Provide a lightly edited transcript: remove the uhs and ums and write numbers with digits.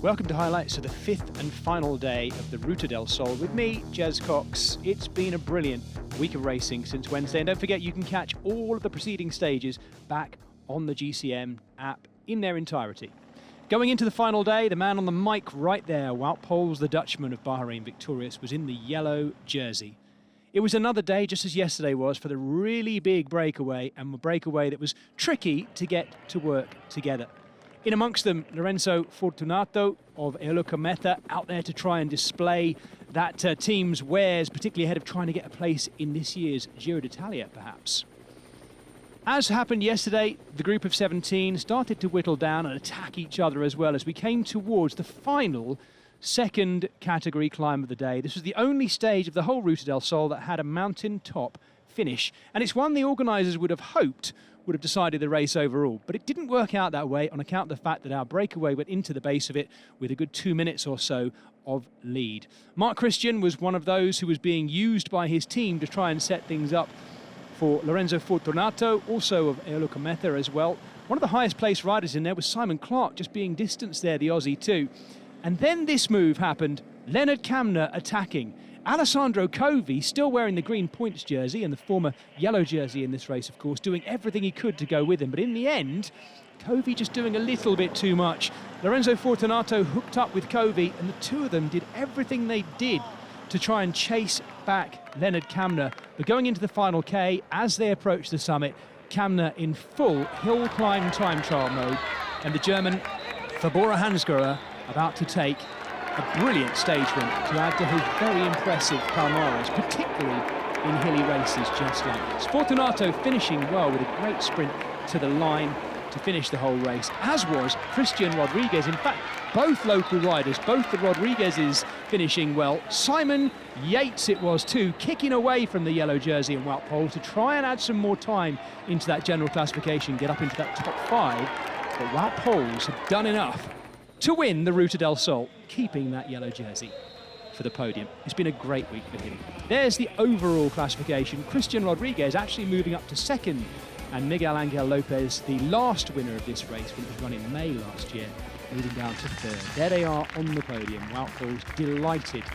Welcome to highlights of the fifth and final day of the Ruta del Sol with me, Jez Cox. It's been a brilliant week of racing since Wednesday, and don't forget you can catch all of the preceding stages back on the GCM app in their entirety. Going into the final day, the man on the mic right there, Wout Poels, the Dutchman of Bahrain Victorious, was in the yellow jersey. It was another day, just as yesterday was, for the really big breakaway, and a breakaway that was tricky to get to work together. In amongst them, Lorenzo Fortunato of Eurosport out there to try and display that team's wares, particularly ahead of trying to get a place in this year's Giro D'Italia, perhaps. As happened yesterday, the group of 17 started to whittle down and attack each other as well as we came towards the final second category climb of the day. This was the only stage of the whole Ruta del Sol that had a mountain top finish, and it's one the organisers would have hoped would have decided the race overall. But it didn't work out that way on account of the fact that our breakaway went into the base of it with a good 2 minutes or so of lead. Mark Christian was one of those who was being used by his team to try and set things up for Lorenzo Fortunato, also of Eurosport as well. One of the highest placed riders in there was Simon Clark, just being distanced there, the Aussie too. And then this move happened, Lennard Kämna attacking. Alessandro Covi, still wearing the green points jersey and the former yellow jersey in this race, of course, doing everything he could to go with him. But in the end, Covi just doing a little bit too much. Lorenzo Fortunato hooked up with Covi, and the two of them did everything they did to try and chase back Lennard Kämna. But going into the final K, as they approached the summit, Kämna in full hill climb time trial mode, and the German Fabora Hansgrohe about to take a brilliant stage win to add to his very impressive palmares, particularly in hilly races just like this. Fortunato finishing well with a great sprint to the line to finish the whole race, as was Christian Rodriguez. In fact, both local riders, both the Rodriguezes finishing well. Simon Yates it was too, kicking away from the yellow jersey and Wout Poels to try and add some more time into that general classification, get up into that top five. But Wout Poels had done enough to win the Ruta del Sol, keeping that yellow jersey for the podium. It's been a great week for him. There's the overall classification. Christian Rodriguez actually moving up to second, and Miguel Angel Lopez, the last winner of this race when it was run in May last year, moving down to third. There they are on the podium. Wout Poels delighted